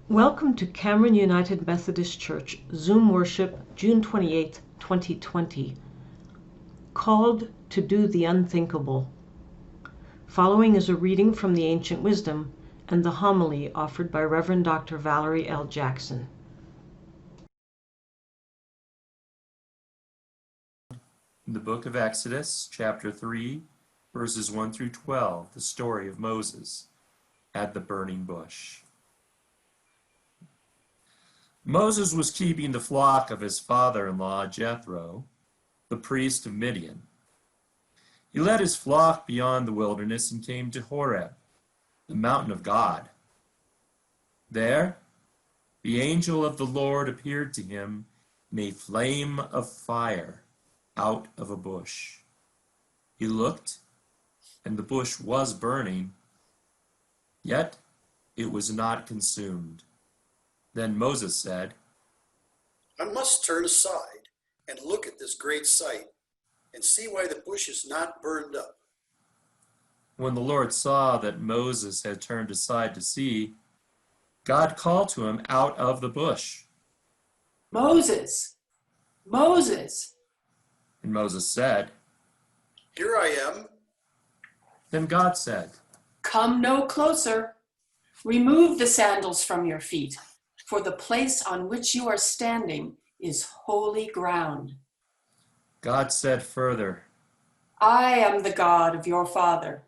Welcome to Cameron United Methodist Church Zoom Worship, June 28, 2020, called to do the unthinkable. Following is a reading from the Ancient Wisdom and the homily offered by Reverend Dr. Valerie L. Jackson. In the book of Exodus, chapter 3, verses 1 through 12, the story of Moses at the burning bush. Moses was keeping the flock of his father-in-law Jethro, the priest of Midian. He led his flock beyond the wilderness and came to Horeb, the mountain of God. There, the angel of the Lord appeared to him in a flame of fire out of a bush. He looked, and the bush was burning, yet it was not consumed. Then Moses said, I must turn aside and look at this great sight and see why the bush is not burned up. When the Lord saw that Moses had turned aside to see, God called to him out of the bush. Moses, Moses. And Moses said, Here I am. Then God said, Come no closer. Remove the sandals from your feet, for the place on which you are standing is holy ground. God said further, I am the God of your father,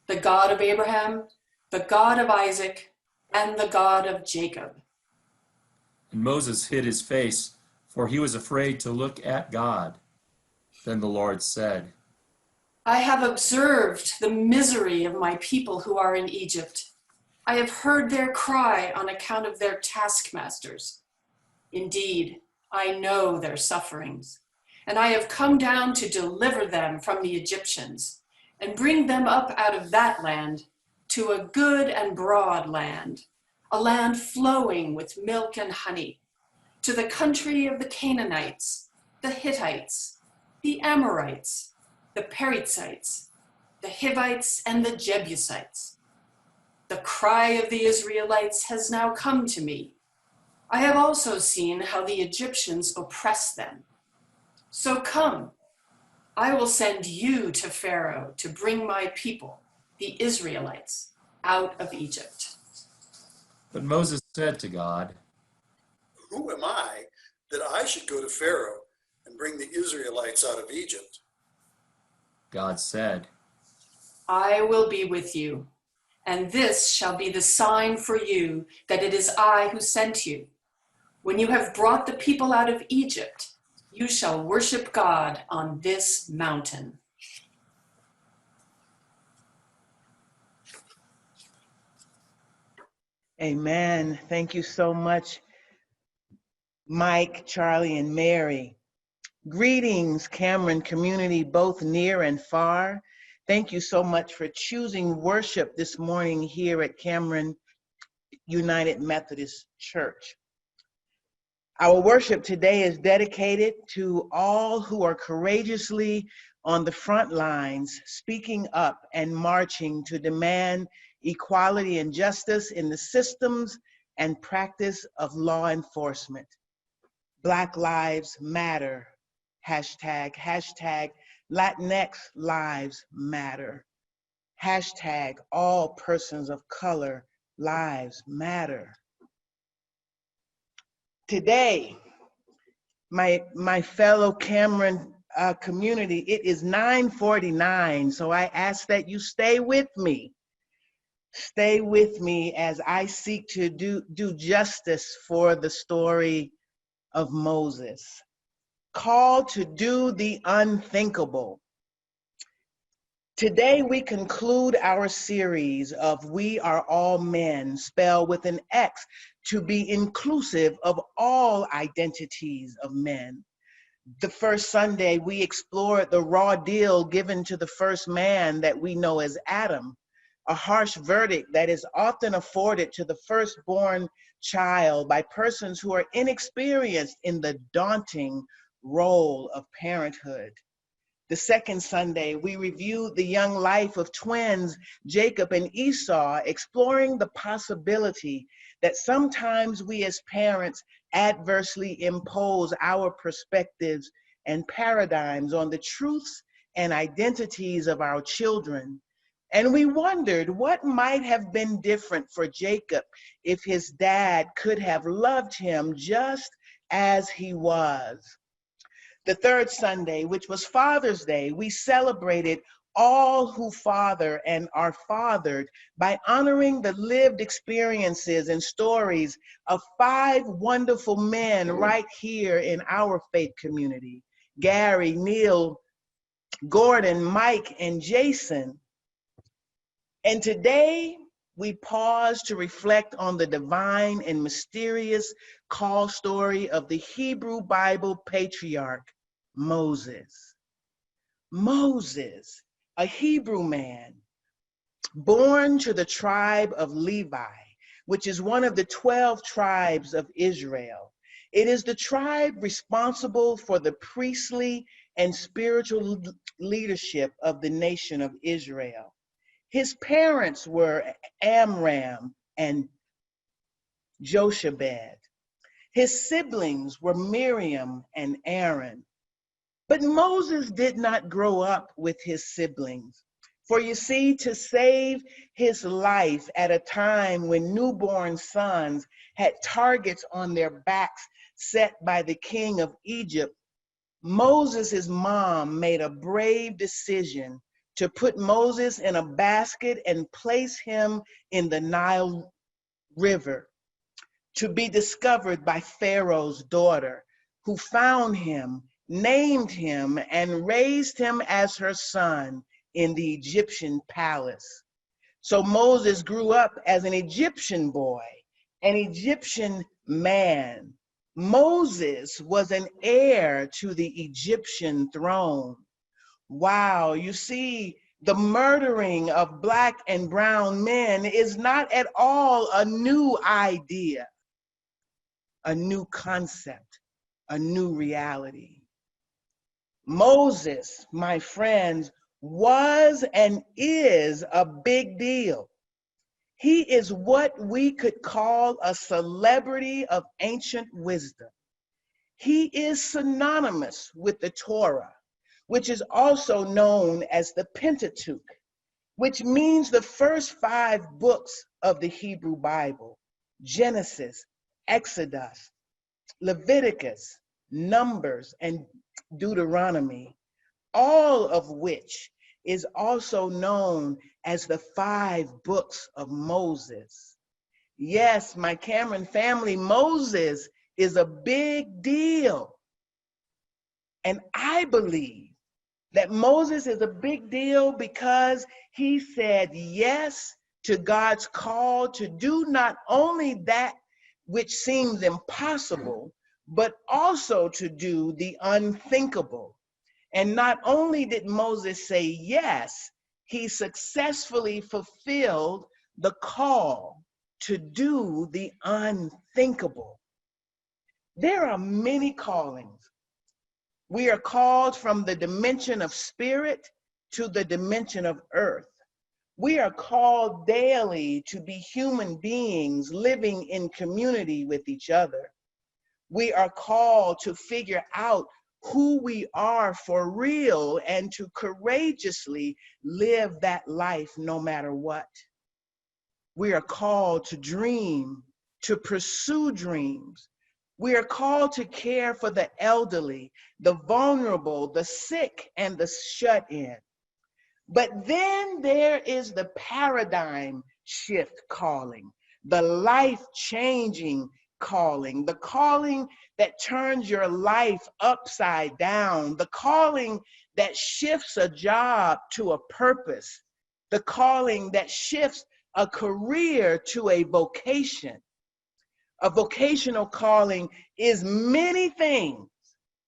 the God of Abraham, the God of Isaac, and the God of Jacob. And Moses hid his face, for he was afraid to look at God. Then the Lord said, I have observed the misery of my people who are in Egypt. I have heard their cry on account of their taskmasters. Indeed, I know their sufferings, and I have come down to deliver them from the Egyptians and bring them up out of that land to a good and broad land, a land flowing with milk and honey, to the country of the Canaanites, the Hittites, the Amorites, the Perizzites, the Hivites, and the Jebusites. The cry of the Israelites has now come to me. I have also seen how the Egyptians oppress them. So come, I will send you to Pharaoh to bring my people, the Israelites, out of Egypt. But Moses said to God, Who am I that I should go to Pharaoh and bring the Israelites out of Egypt? God said, I will be with you, and this shall be the sign for you that it is I who sent you. When you have brought the people out of Egypt, you shall worship God on this mountain. Amen. Thank you so much, Mike, Charlie, and Mary. Greetings, Cameron community, both near and far. Thank you so much for choosing worship this morning here at Cameron United Methodist Church. Our worship today is dedicated to all who are courageously on the front lines, speaking up and marching to demand equality and justice in the systems and practice of law enforcement. Black Lives Matter, hashtag Latinx Lives Matter, hashtag all persons of color lives matter. Today, my fellow Cameron community, it is 9:49, so I ask that you stay with me. Stay with me as I seek to do justice for the story of Moses. Called to do the unthinkable. Today we conclude our series of We Are All Men, spelled with an X, to be inclusive of all identities of men. The first Sunday we explored the raw deal given to the first man that we know as Adam, a harsh verdict that is often afforded to the firstborn child by persons who are inexperienced in the daunting role of parenthood. The second Sunday, we reviewed the young life of twins, Jacob and Esau, exploring the possibility that sometimes we as parents adversely impose our perspectives and paradigms on the truths and identities of our children. And we wondered what might have been different for Jacob if his dad could have loved him just as he was. The third Sunday, which was Father's Day, we celebrated all who father and are fathered by honoring the lived experiences and stories of 5 wonderful men right here in our faith community: Gary, Neil, Gordon, Mike, and Jason. And today, we pause to reflect on the divine and mysterious call story of the Hebrew Bible patriarch, Moses. Moses, a Hebrew man, born to the tribe of Levi, which is one of the 12 tribes of Israel. It is the tribe responsible for the priestly and spiritual leadership of the nation of Israel. His parents were Amram and Jochebed. His siblings were Miriam and Aaron. But Moses did not grow up with his siblings. For you see, to save his life at a time when newborn sons had targets on their backs set by the king of Egypt, Moses' mom made a brave decision to put Moses in a basket and place him in the Nile River to be discovered by Pharaoh's daughter, who found him, named him, and raised him as her son in the Egyptian palace. So Moses grew up as an Egyptian boy, an Egyptian man. Moses was an heir to the Egyptian throne. Wow, you see, the murdering of Black and brown men is not at all a new idea, a new concept, a new reality. Moses, my friends, was and is a big deal. He is what we could call a celebrity of ancient wisdom. He is synonymous with the Torah, which is also known as the Pentateuch, which means the first 5 books of the Hebrew Bible: Genesis, Exodus, Leviticus, Numbers, and Deuteronomy, all of which is also known as the 5 books of Moses. Yes, my Cameron family, Moses is a big deal. And I believe that Moses is a big deal because he said yes to God's call to do not only that which seems impossible, but also to do the unthinkable. And not only did Moses say yes, he successfully fulfilled the call to do the unthinkable. There are many callings. We are called from the dimension of spirit to the dimension of earth. We are called daily to be human beings living in community with each other. We are called to figure out who we are for real and to courageously live that life no matter what. We are called to dream, to pursue dreams. We are called to care for the elderly, the vulnerable, the sick, and the shut in. But then there is the paradigm shift calling, the life-changing calling, the calling that turns your life upside down, the calling that shifts a job to a purpose, the calling that shifts a career to a vocation. A vocational calling is many things,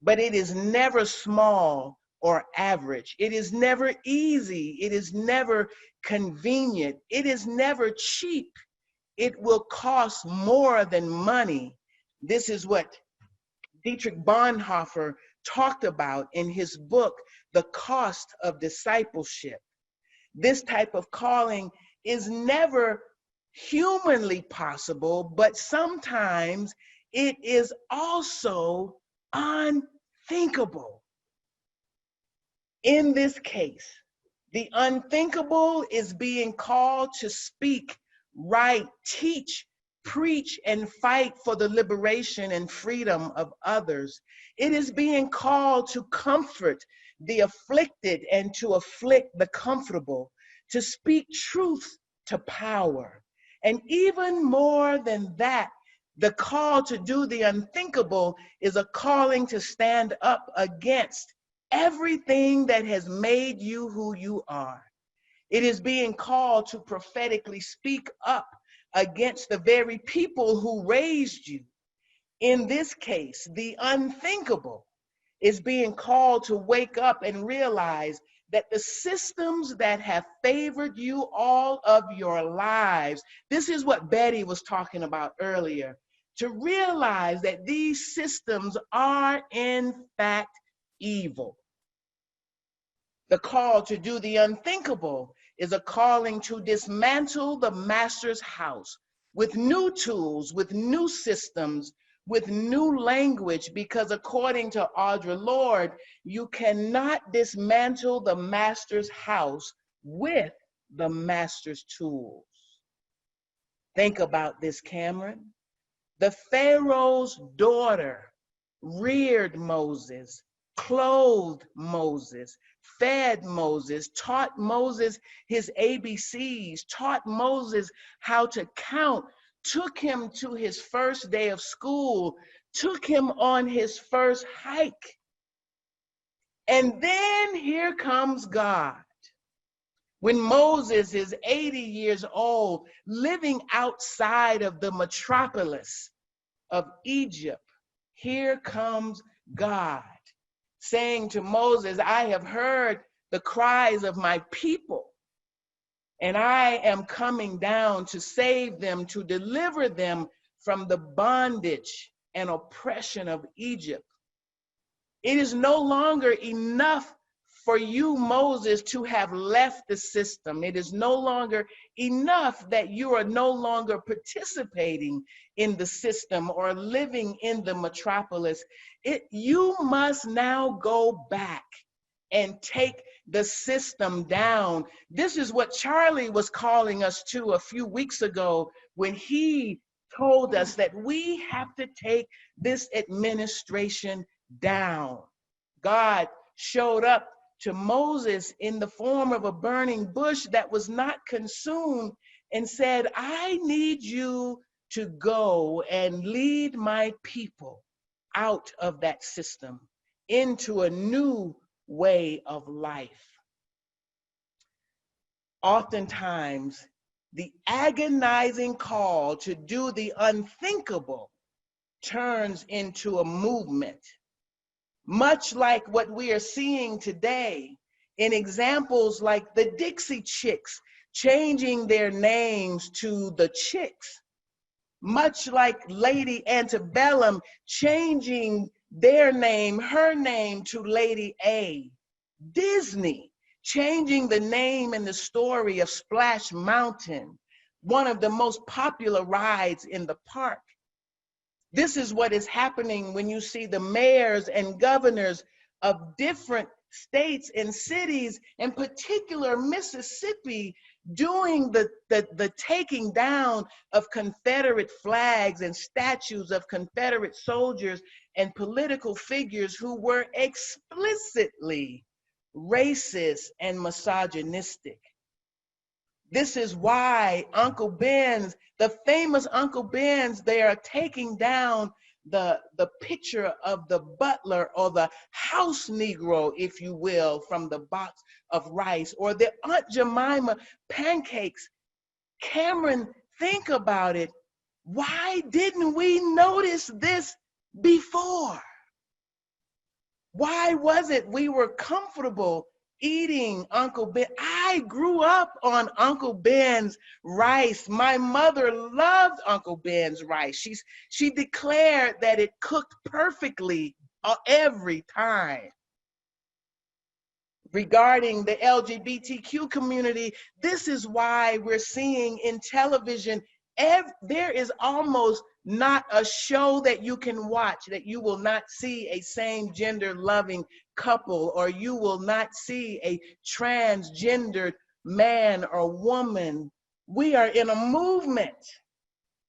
but it is never small or average. It is never easy. It is never convenient. It is never cheap. It will cost more than money. This is what Dietrich Bonhoeffer talked about in his book, The Cost of Discipleship. This type of calling is never humanly possible, but sometimes it is also unthinkable. In this case, the unthinkable is being called to speak, write, teach, preach, and fight for the liberation and freedom of others. It is being called to comfort the afflicted and to afflict the comfortable, to speak truth to power. And even more than that, the call to do the unthinkable is a calling to stand up against everything that has made you who you are. It is being called to prophetically speak up against the very people who raised you. In this case, the unthinkable is being called to wake up and realize that the systems that have favored you all of your lives, this is what Betty was talking about earlier, to realize that these systems are in fact evil. The call to do the unthinkable is a calling to dismantle the master's house with new tools, with new systems, with new language, because according to Audre Lorde, you cannot dismantle the master's house with the master's tools. Think about this, Cameron. The Pharaoh's daughter reared Moses, clothed Moses, fed Moses, taught Moses his ABCs, taught Moses how to count, took him to his first day of school, took him on his first hike. And then here comes God. When Moses is 80 years old, living outside of the metropolis of Egypt, here comes God saying to Moses, I have heard the cries of my people, and I am coming down to save them, to deliver them from the bondage and oppression of Egypt. It is no longer enough for you, Moses, to have left the system. It is no longer enough that you are no longer participating in the system or living in the metropolis. You must now go back and take the system down. This is what Charlie was calling us to a few weeks ago when he told us that we have to take this administration down. God showed up to Moses in the form of a burning bush that was not consumed and said, I need you to go and lead my people out of that system into a new way of life. Oftentimes, the agonizing call to do the unthinkable turns into a movement, much like what we are seeing today in examples like the Dixie Chicks changing their names to the Chicks, much like Lady Antebellum changing their name, her name, to Lady A. Disney changing the name and the story of Splash Mountain, one of the most popular rides in the park. This is what is happening when you see the mayors and governors of different states and cities, in particular Mississippi, doing the taking down of Confederate flags and statues of Confederate soldiers and political figures who were explicitly racist and misogynistic. This is why Uncle Ben's, the famous Uncle Ben's, they are taking down the picture of the butler or the house Negro, if you will, from the box of rice, or the Aunt Jemima pancakes. Cameron, think about it. Why didn't we notice this before? Why was it we were comfortable eating Uncle Ben? I grew up on Uncle Ben's rice. My mother loved Uncle Ben's rice. She declared that it cooked perfectly every time. Regarding the LGBTQ community, this is why we're seeing in television, there is almost not a show that you can watch that you will not see a same gender loving couple, or you will not see a transgendered man or woman. We are in a movement.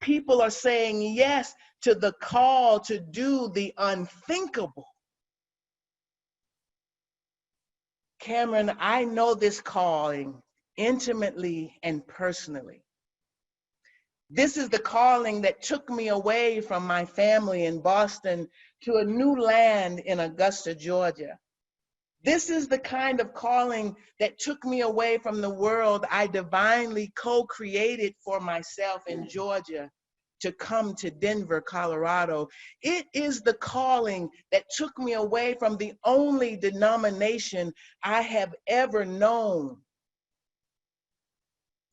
People are saying yes to the call to do the unthinkable. Cameron, I know this calling intimately and personally. This is the calling that took me away from my family in Boston to a new land in Augusta, Georgia. This is the kind of calling that took me away from the world I divinely co-created for myself in Georgia to come to Denver, Colorado. It is the calling that took me away from the only denomination I have ever known.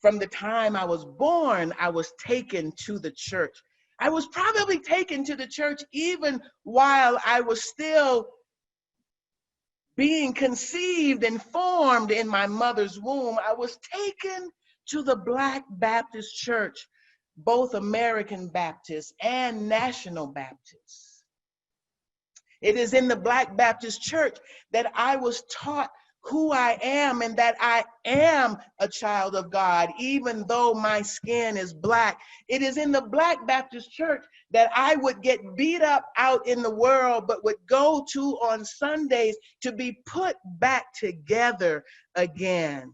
From the time I was born, I was taken to the church. I was probably taken to the church even while I was still being conceived and formed in my mother's womb. I was taken to the Black Baptist Church, both American Baptist and National Baptist. It is in the Black Baptist Church that I was taught who I am and that I am a child of God, even though my skin is black. It is in the Black Baptist Church that I would get beat up out in the world, but would go to on Sundays to be put back together again.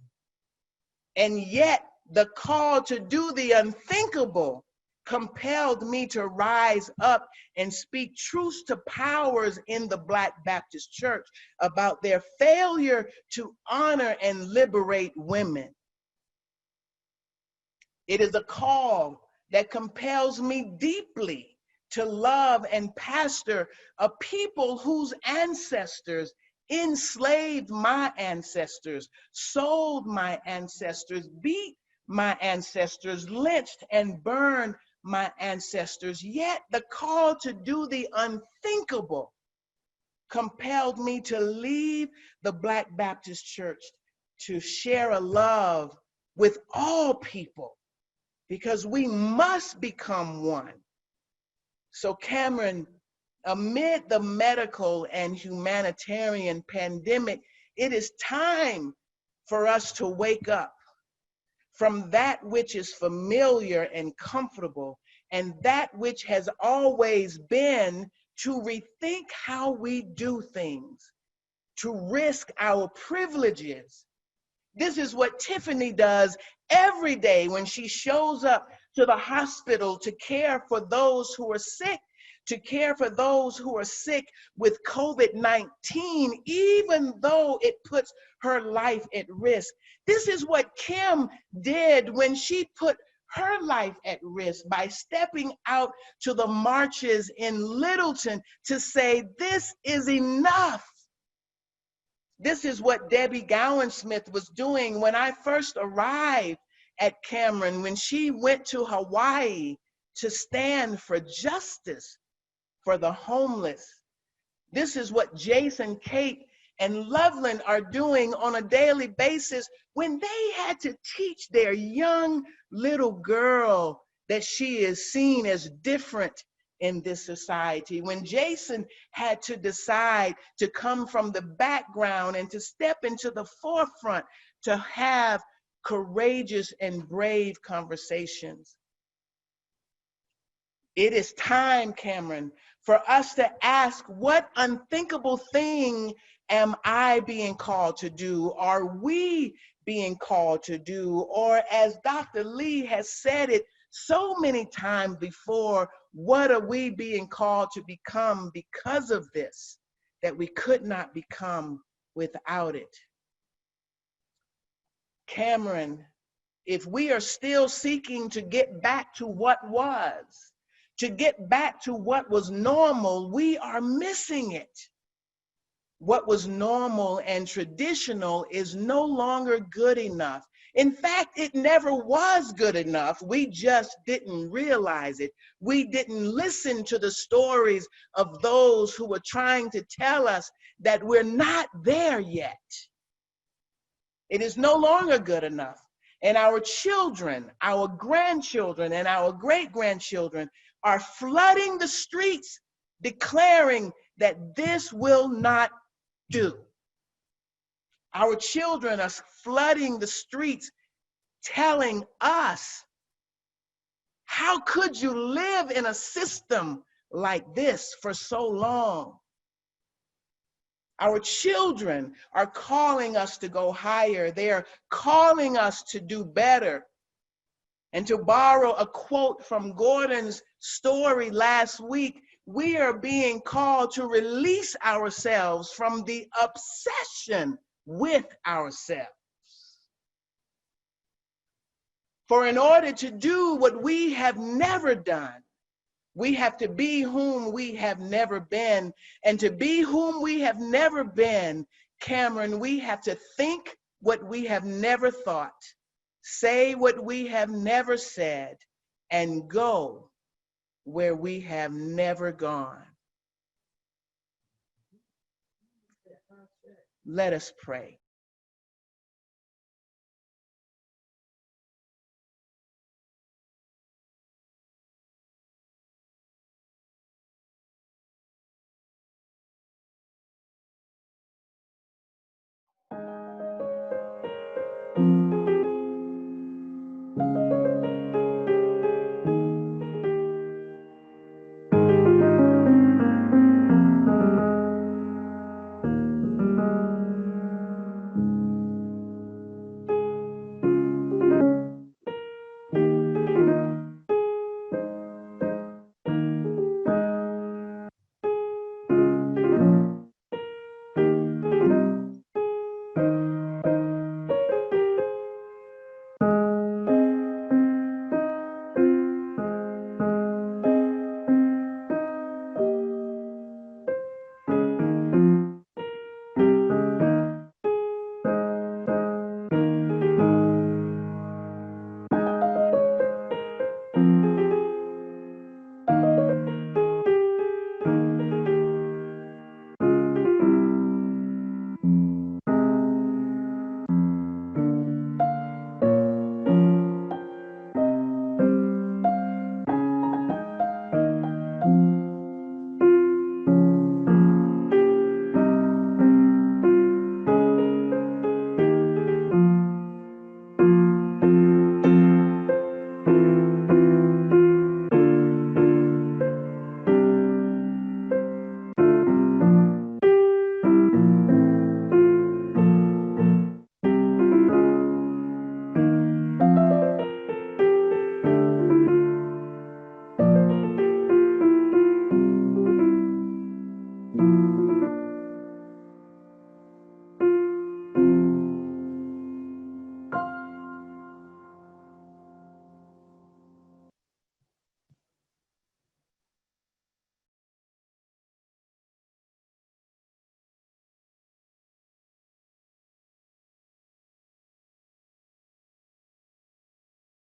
And yet, the call to do the unthinkable compelled me to rise up and speak truths to powers in the Black Baptist Church about their failure to honor and liberate women. It is a call that compels me deeply to love and pastor a people whose ancestors enslaved my ancestors, sold my ancestors, beat my ancestors, lynched and burned my ancestors. Yet the call to do the unthinkable compelled me to leave the Black Baptist Church to share a love with all people, because we must become one. So Cameron, amid the medical and humanitarian pandemic, it is time for us to wake up from that which is familiar and comfortable, and that which has always been, to rethink how we do things, to risk our privileges. This is what Tiffany does every day when she shows up to the hospital to care for those who are sick, to care for those who are sick with COVID-19, even though it puts her life at risk. This is what Kim did when she put her life at risk by stepping out to the marches in Littleton to say, this is enough. This is what Debbie Gowan-Smith was doing when I first arrived at Cameron, when she went to Hawaii to stand for justice for the homeless. This is what Jason, Kate, and Loveland are doing on a daily basis when they had to teach their young little girl that she is seen as different in this society. When Jason had to decide to come from the background and to step into the forefront to have courageous and brave conversations. It is time, Cameron, for us to ask, what unthinkable thing am I being called to do? Are we being called to do? Or as Dr. Lee has said it so many times before, what are we being called to become because of this, that we could not become without it? Cameron, if we are still seeking to get back to what was, to get back to what was normal, we are missing it. What was normal and traditional is no longer good enough. In fact, it never was good enough. We just didn't realize it. We didn't listen to the stories of those who were trying to tell us that we're not there yet. It is no longer good enough. And our children, our grandchildren, and our great-grandchildren are flooding the streets declaring that this will not do. Our children are flooding the streets telling us, how could you live in a system like this for so long? Our children are calling us to go higher. They're calling us to do better. And to borrow a quote from Gordon's story last week, we are being called to release ourselves from the obsession with ourselves. For in order to do what we have never done, we have to be whom we have never been. And to be whom we have never been, Cameron, we have to think what we have never thought, say what we have never said, and go where we have never gone. Let us pray.